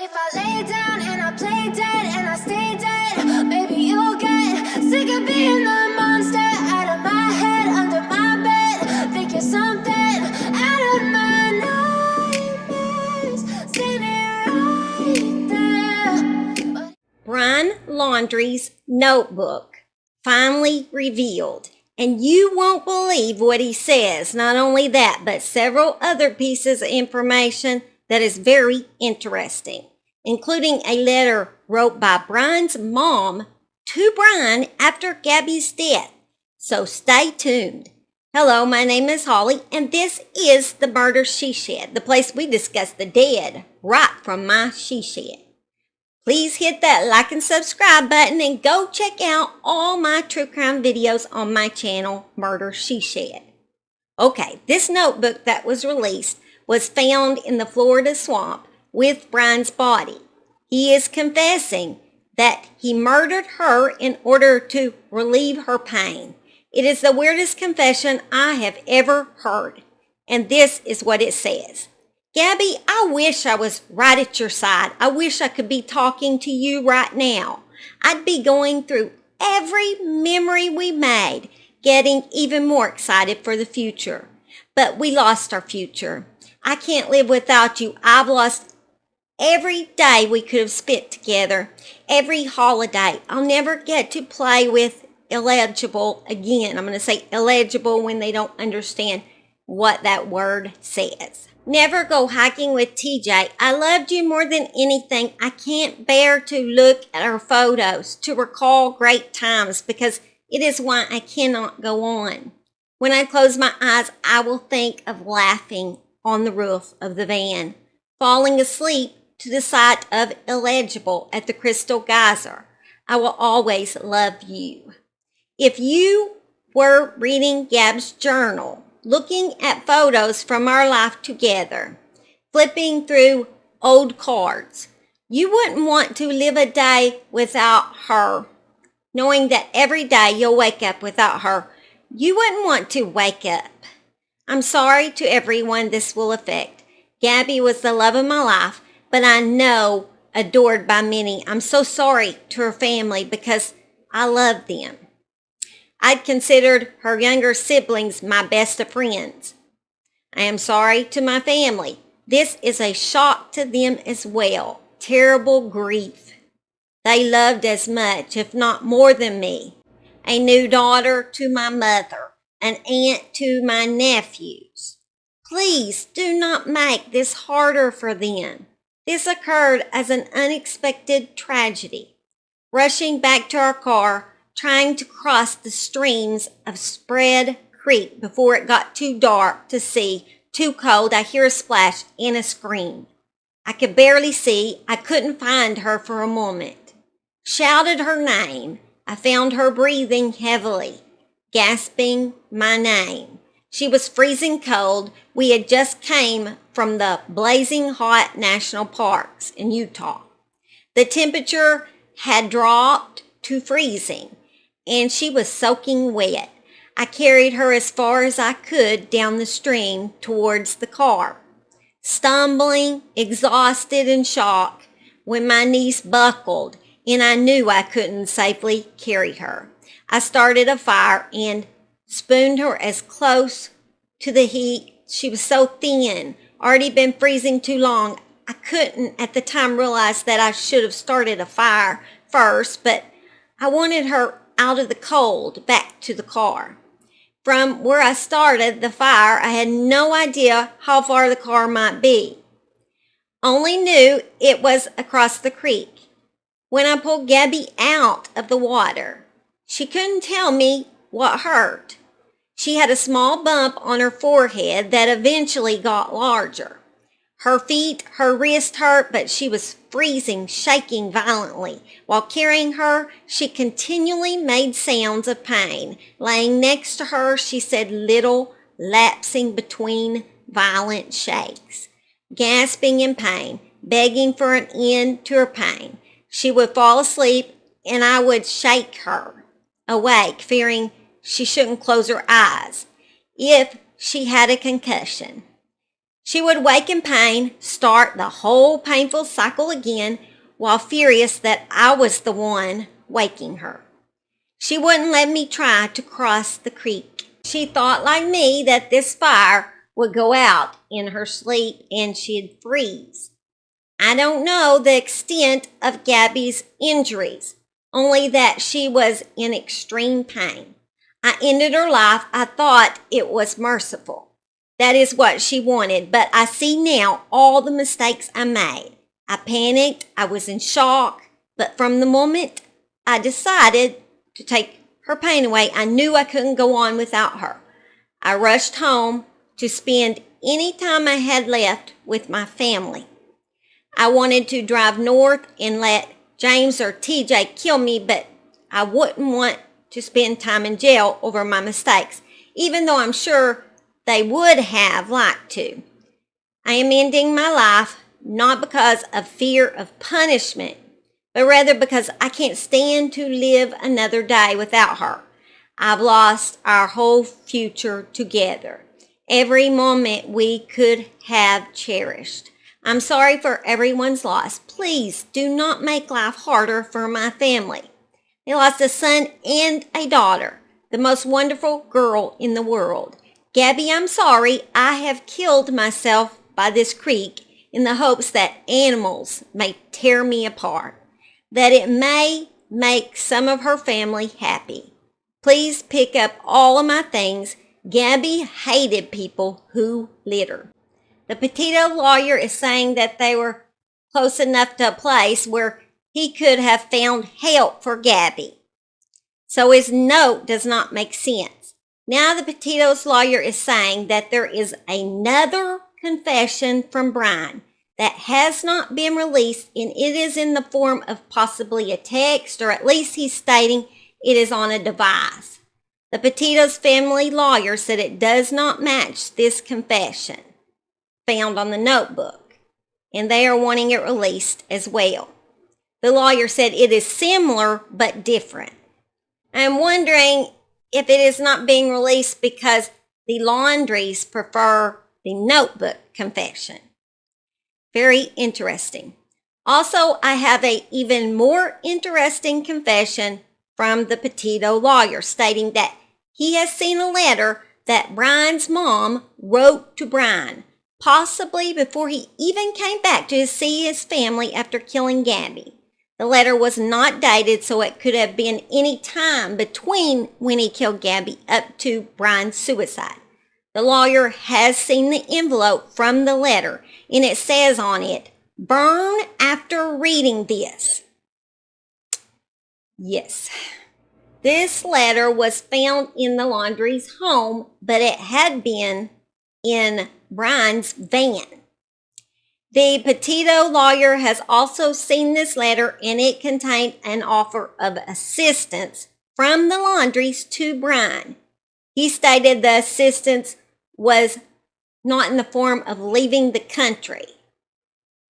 if I lay down and I play dead and I stay dead, maybe you'll get sick of being the monster out of my head, under my bed. Think you're something out of my nightmares, standing right there. Brian Laundrie's notebook finally revealed, and you won't believe what he says. Not only that, but several other pieces of information that is very interesting, including a letter wrote by Brian's mom to Brian after Gabby's death. So stay tuned. Hello, my name is Holly, and this is the Murder She Shed, the place we discuss the dead right from my she shed. Please hit that like and subscribe button and go check out all my true crime videos on my channel, Murder She Shed. Okay, this notebook that was released was found in the Florida swamp with Brian's body. He is confessing that he murdered her in order to relieve her pain. It is the weirdest confession I have ever heard, and this is what it says. Gabby, I wish I was right at your side. I wish I could be talking to you right now. I'd be going through every memory we made, getting even more excited for the future. But we lost our future. I can't live without you. I've lost every day we could have spent together, every holiday. I'll never get to play with illegible again. I'm going to say illegible when they don't understand what that word says. Never go hiking with TJ. I loved you more than anything. I can't bear to look at our photos, to recall great times, because it is why I cannot go on. When I close my eyes, I will think of laughing on the roof of the van, falling asleep to the sight of illegible at the Crystal Geyser. I will always love you. If you were reading Gab's journal, looking at photos from our life together, flipping through old cards, you wouldn't want to live a day without her, knowing that every day you'll wake up without her. You wouldn't want to wake up. I'm sorry to everyone this will affect. Gabby was the love of my life, but I know adored by many. I'm so sorry to her family because I love them. I'd considered her younger siblings my best of friends. I am sorry to my family. This is a shock to them as well. Terrible grief. They loved as much, if not more than me. A new daughter to my mother, an aunt to my nephews. Please do not make this harder for them. This occurred as an unexpected tragedy. Rushing back to our car, trying to cross the streams of Spread Creek before it got too dark to see, too cold, I hear a splash and a scream. I could barely see. I couldn't find her for a moment. Shouted her name. I found her breathing heavily, gasping my name. She was freezing cold. We had just came from the blazing hot national parks in Utah. The temperature had dropped to freezing, and she was soaking wet. I carried her as far as I could down the stream towards the car, stumbling, exhausted and shocked, when my knees buckled and I knew I couldn't safely carry her. I started a fire and spooned her as close to the heat. She was so thin, already been freezing too long. I couldn't at the time realize that I should have started a fire first, but I wanted her out of the cold, back to the car. From where I started the fire, I had no idea how far the car might be. Only knew it was across the creek. When I pulled Gabby out of the water, she couldn't tell me what hurt. She had a small bump on her forehead that eventually got larger. Her feet, her wrist hurt, but she was freezing, shaking violently. While carrying her, she continually made sounds of pain. Laying next to her, she said little, lapsing between violent shakes. Gasping in pain, begging for an end to her pain. She would fall asleep, and I would shake her awake, fearing she shouldn't close her eyes if she had a concussion. She would wake in pain, start the whole painful cycle again, while furious that I was the one waking her. She wouldn't let me try to cross the creek. She thought, like me, that this fire would go out in her sleep and she'd freeze. I don't know the extent of Gabby's injuries, only that she was in extreme pain. I ended her life. I thought it was merciful. That is what she wanted, but I see now all the mistakes I made. I panicked. I was in shock, but from the moment I decided to take her pain away, I knew I couldn't go on without her. I rushed home to spend any time I had left with my family. I wanted to drive north and let James or TJ kill me, but I wouldn't want to spend time in jail over my mistakes, even though I'm sure they would have liked to. I am ending my life not because of fear of punishment, but rather because I can't stand to live another day without her. I've lost our whole future together, every moment we could have cherished. I'm sorry for everyone's loss. Please do not make life harder for my family. They lost a son and a daughter, the most wonderful girl in the world. Gabby, I'm sorry. I have killed myself by this creek in the hopes that animals may tear me apart, that it may make some of her family happy. Please pick up all of my things. Gabby hated people who litter. The Petito lawyer is saying that they were close enough to a place where he could have found help for Gabby. So his note does not make sense. Now the Petito's lawyer is saying that there is another confession from Brian that has not been released, and it is in the form of possibly a text, or at least he's stating it is on a device. The Petito's family lawyer said it does not match this confession found on the notebook, and they are wanting it released as well. The lawyer said it is similar but different. I'm wondering if it is not being released because the Laundrie's prefer the notebook confession. Very interesting. Also, I have a even more interesting confession from the Petito lawyer stating that he has seen a letter that Brian's mom wrote to Brian, possibly before he even came back to see his family after killing Gabby. The letter was not dated, so it could have been any time between when he killed Gabby up to Brian's suicide. The lawyer has seen the envelope from the letter, and it says on it, "Burn after reading this." Yes. This letter was found in the Laundrie's home, but it had been in Brian's van. The Petito lawyer has also seen this letter, and it contained an offer of assistance from the Laundries to Brian. He stated the assistance was not in the form of leaving the country.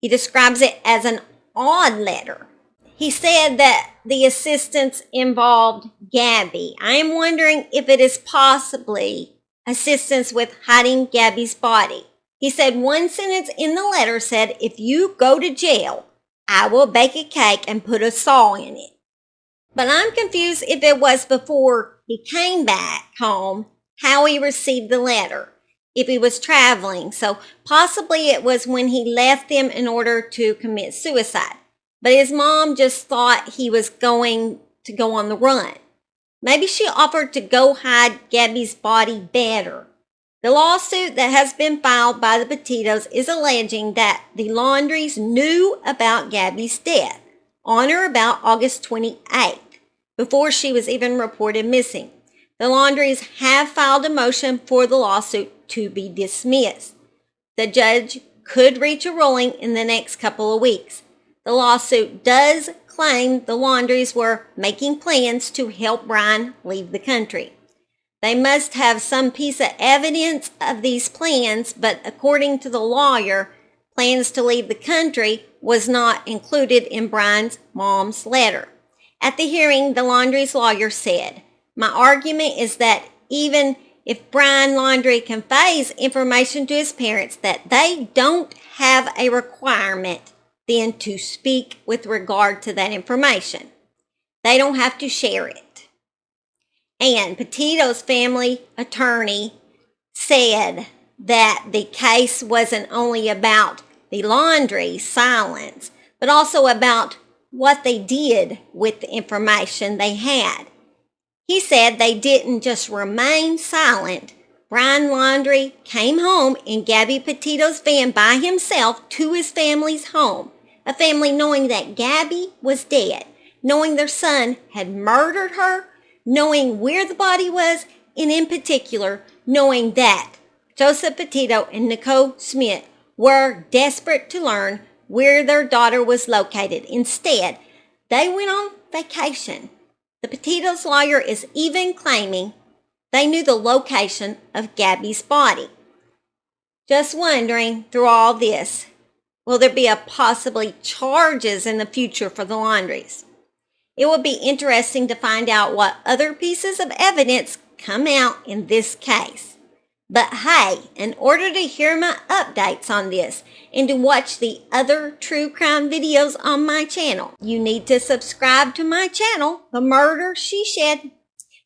He describes it as an odd letter. He said that the assistance involved Gabby. I am wondering if it is possibly assistance with hiding Gabby's body. He said one sentence in the letter said, "If you go to jail, I will bake a cake and put a saw in it." But I'm confused if it was before he came back home, how he received the letter, if he was traveling. So possibly it was when he left them in order to commit suicide. But his mom just thought he was going to go on the run. Maybe she offered to go hide Gabby's body better. The lawsuit that has been filed by the Petitos is alleging that the Laundries knew about Gabby's death on or about August 28th, before she was even reported missing. The Laundries have filed a motion for the lawsuit to be dismissed. The judge could reach a ruling in the next couple of weeks. The lawsuit does claim the Laundries were making plans to help Brian leave the country. They must have some piece of evidence of these plans, but according to the lawyer, plans to leave the country was not included in Brian's mom's letter. At the hearing, the Laundrie's lawyer said, "My argument is that even if Brian Laundrie conveys information to his parents that they don't have a requirement then to speak with regard to that information. They don't have to share it. And Petito's family attorney said that the case wasn't only about the Laundrie's silence, but also about what they did with the information they had. He said they didn't just remain silent. Brian Laundrie came home in Gabby Petito's van by himself to his family's home. A family knowing that Gabby was dead, knowing their son had murdered her, knowing where the body was, and in particular, knowing that Joseph Petito and Nicole Smith were desperate to learn where their daughter was located. Instead, they went on vacation. The Petito's lawyer is even claiming they knew the location of Gabby's body. Just wondering, through all this, will there be possibly charges in the future for the Laundries? It will be interesting to find out what other pieces of evidence come out in this case. But hey, in order to hear my updates on this and to watch the other true crime videos on my channel, you need to subscribe to my channel, The Murder She Shed.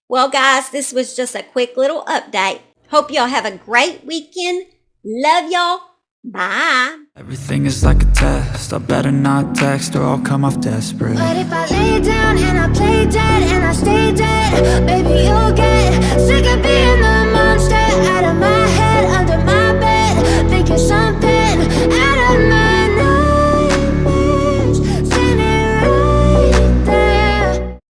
Well guys, this was just a quick little update. Hope y'all have a great weekend. Love y'all. Bye. Everything is like a test. I better not text or I'll come off desperate. But if I lay down and I play dead and I stay dead, baby, you'll get